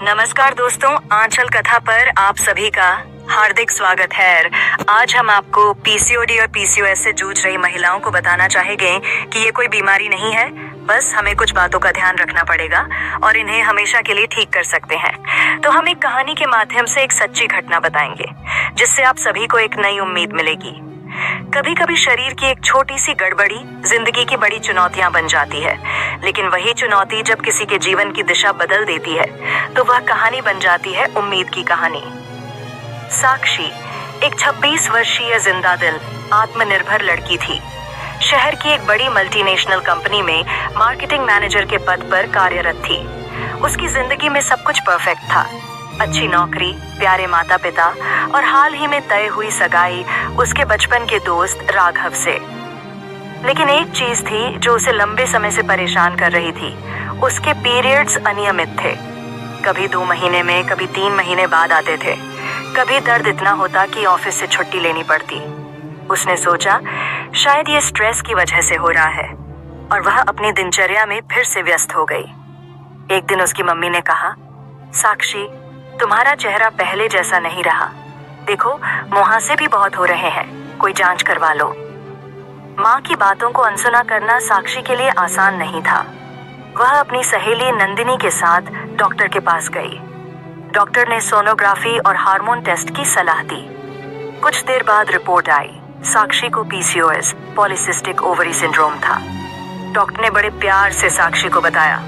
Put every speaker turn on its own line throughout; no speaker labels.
नमस्कार दोस्तों, आंचल कथा पर आप सभी का हार्दिक स्वागत है। आज हम आपको पीसीओडी और पीसीओएस से जूझ रही महिलाओं को बताना चाहेंगे कि ये कोई बीमारी नहीं है, बस हमें कुछ बातों का ध्यान रखना पड़ेगा और इन्हें हमेशा के लिए ठीक कर सकते हैं। तो हम एक कहानी के माध्यम से एक सच्ची घटना बताएंगे जिससे आप सभी को एक नई उम्मीद मिलेगी। कभी कभी शरीर की एक छोटी सी गड़बड़ी जिंदगी की बड़ी चुनौतियां बन जाती है, लेकिन वही चुनौती जब किसी के जीवन की दिशा बदल देती है तो वह कहानी बन जाती है उम्मीद की कहानी। साक्षी एक 26 वर्षीय जिंदा दिल आत्मनिर्भर लड़की थी। शहर की एक बड़ी मल्टीनेशनल कंपनी में मार्केटिंग मैनेजर के पद पर कार्यरत थी। उसकी जिंदगी में सब कुछ परफेक्ट था, अच्छी नौकरी, प्यारे माता पिता और हाल ही में तय हुई सगाई उसके बचपन के दोस्त राघव से। लेकिन एक चीज थी जो उसे लंबे समय से परेशान कर रही थी। उसके पीरियड्स अनियमित थे, कभी 2 महीने में, कभी 3 महीने बाद आते थे। कभी दर्द इतना होता कि ऑफिस से छुट्टी लेनी पड़ती। उसने सोचा शायद ये स्ट्रेस की वजह से हो रहा है और वह अपनी दिनचर्या में फिर से व्यस्त हो गई। एक दिन उसकी मम्मी ने कहा, साक्षी तुम्हारा चेहरा पहले जैसा नहीं रहा, देखो मुहासे भी बहुत हो रहे हैं, कोई जांच करवा लो। माँ की बातों को अनसुना करना साक्षी के लिए आसान नहीं था। वह अपनी सहेली नंदिनी के साथ डॉक्टर के पास गई। डॉक्टर ने सोनोग्राफी और हार्मोन टेस्ट की सलाह दी। कुछ देर बाद रिपोर्ट आई, साक्षी को पीसीओएस पॉलीसिस्टिक ओवरी सिंड्रोम था। डॉक्टर ने बड़े प्यार से साक्षी को बताया,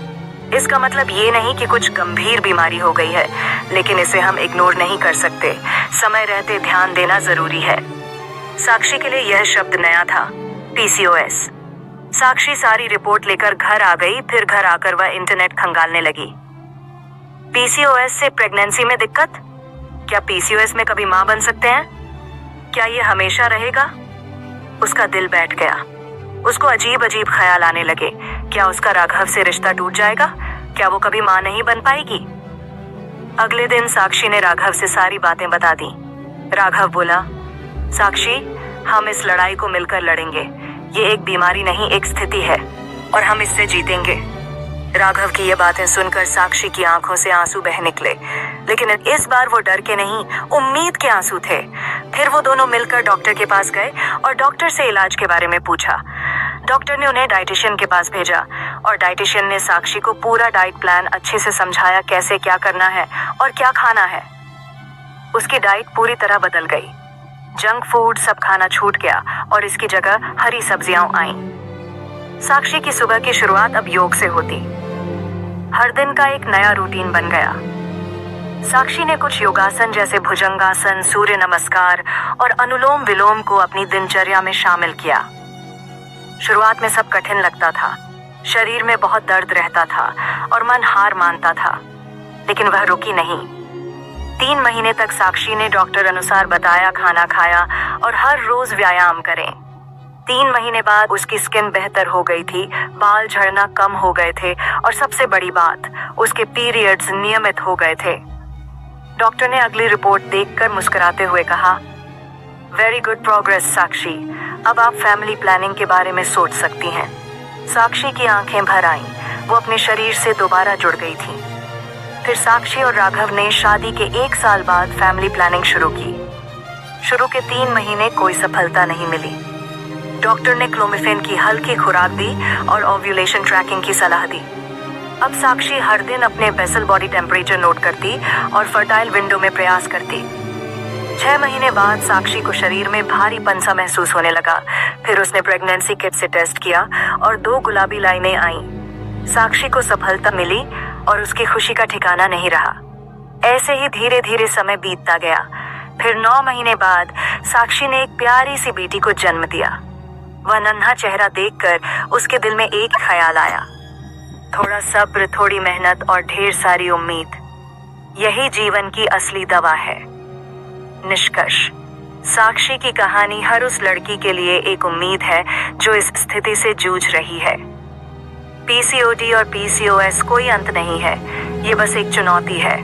इसका मतलब ये नहीं कि कुछ गंभीर बीमारी हो गई है, लेकिन इसे हम इग्नोर नहीं कर सकते, समय रहते ध्यान देना जरूरी है। साक्षी के लिए यह शब्द नया था, पीसीओएस। साक्षी सारी रिपोर्ट लेकर घर आ गई। फिर घर आकर वह इंटरनेट खंगालने लगी। पीसीओएस से प्रेगनेंसी में दिक्कत? क्या पीसीओएस में कभी मां बन सकते हैं? क्या ये हमेशा रहेगा? उसका दिल बैठ गया। उसको अजीब अजीब ख्याल आने लगे। क्या उसका राघव से रिश्ता टूट जाएगा? क्या वो कभी मां नहीं बन पाएगी? अगले दिन साक्षी ने राघव से सारी बातें बता दी। राघव बोला, साक्षी हम इस लड़ाई को मिलकर लड़ेंगे। ये एक बीमारी नहीं, एक स्थिति है और हम इससे जीतेंगे। राघव की ये बातें सुनकर साक्षी की आंखों से आंसू बह निकले, लेकिन इस बार वो डर के नहीं, उम्मीद के आंसू थे। फिर वो दोनों मिलकर डॉक्टर के पास गए और डॉक्टर से इलाज के बारे में पूछा। डॉक्टर ने उन्हें डाइटिशियन के पास भेजा और डाइटिशियन ने साक्षी को पूरा डाइट प्लान अच्छे से समझाया, कैसे क्या करना है और क्या खाना है। उसकी डाइट पूरी तरह बदल गई। जंक फूड सब खाना छूट गया और इसकी जगह हरी सब्जियां आईं। साक्षी की सुबह की शुरुआत अब योग से होती। हर दिन का एक नया रूटीन बन गया। साक्षी ने कुछ योगासन जैसे भुजंगासन, सूर्य नमस्कार और अनुलोम विलोम को अपनी दिनचर्या में शामिल किया। शुरुआत में सब कठिन लगता था, शरीर में बहुत दर्द रहता था और मन हार मानता था, लेकिन वह रुकी नहीं। 3 महीने तक साक्षी ने डॉक्टर अनुसार बताया खाना खाया और हर रोज व्यायाम करें। 3 महीने बाद उसकी स्किन बेहतर हो गई थी, बाल झड़ना कम हो गए थे और सबसे बड़ी बात, उसके पीरियड्स नियमित हो गए थे। डॉक्टर ने अगली रिपोर्ट देखकर मुस्कुराते हुए कहा, वेरी गुड प्रोग्रेस साक्षी, अब आप फैमिली प्लानिंग के बारे में सोच सकती हैं। साक्षी की आंखें भर आईं, वो अपने शरीर से दोबारा जुड़ गई थी। फिर साक्षी और राघव ने शादी के 1 साल बाद फैमिली प्लानिंग शुरू की। शुरू के 3 महीने कोई सफलता नहीं मिली। डॉक्टर ने क्लोमिफेन की हल्की खुराक दी और ओव्यूलेशन ट्रैकिंग की सलाह दी। अब साक्षी हर दिन अपने बेसल बॉडी टेम्परेचर नोट करती और फर्टाइल विंडो में प्रयास करती। 6 महीने बाद साक्षी को शरीर में भारीपन सा महसूस होने लगा। फिर उसने प्रेगनेंसी किट से टेस्ट किया और 2 गुलाबी लाइनें आईं। साक्षी को सफलता मिली और उसकी खुशी का ठिकाना नहीं रहा। ऐसे ही धीरे धीरे समय बीतता गया। फिर 9 महीने बाद साक्षी ने एक प्यारी सी बेटी को जन्म दिया। वह नन्हा चेहरा देखकर उसके दिल में एक ख्याल आया, थोड़ा सब्र, थोड़ी मेहनत और ढेर सारी उम्मीद, यही जीवन की असली दवा है। निष्कर्ष, साक्षी की कहानी हर उस लड़की के लिए एक उम्मीद है जो इस स्थिति से जूझ रही है। पीसीओडी और पीसीओएस कोई अंत नहीं है, ये बस एक चुनौती है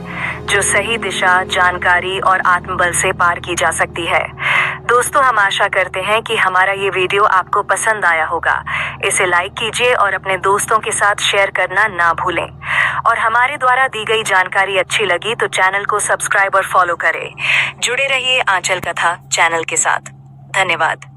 जो सही दिशा, जानकारी और आत्मबल से पार की जा सकती है। दोस्तों, हम आशा करते हैं कि हमारा ये वीडियो आपको पसंद आया होगा। इसे लाइक कीजिए और अपने दोस्तों के साथ शेयर करना ना भूलें। और हमारे द्वारा दी गई जानकारी अच्छी लगी तो चैनल को सब्सक्राइब और फॉलो करें। जुड़े रहिए आंचल कथा चैनल के साथ। धन्यवाद।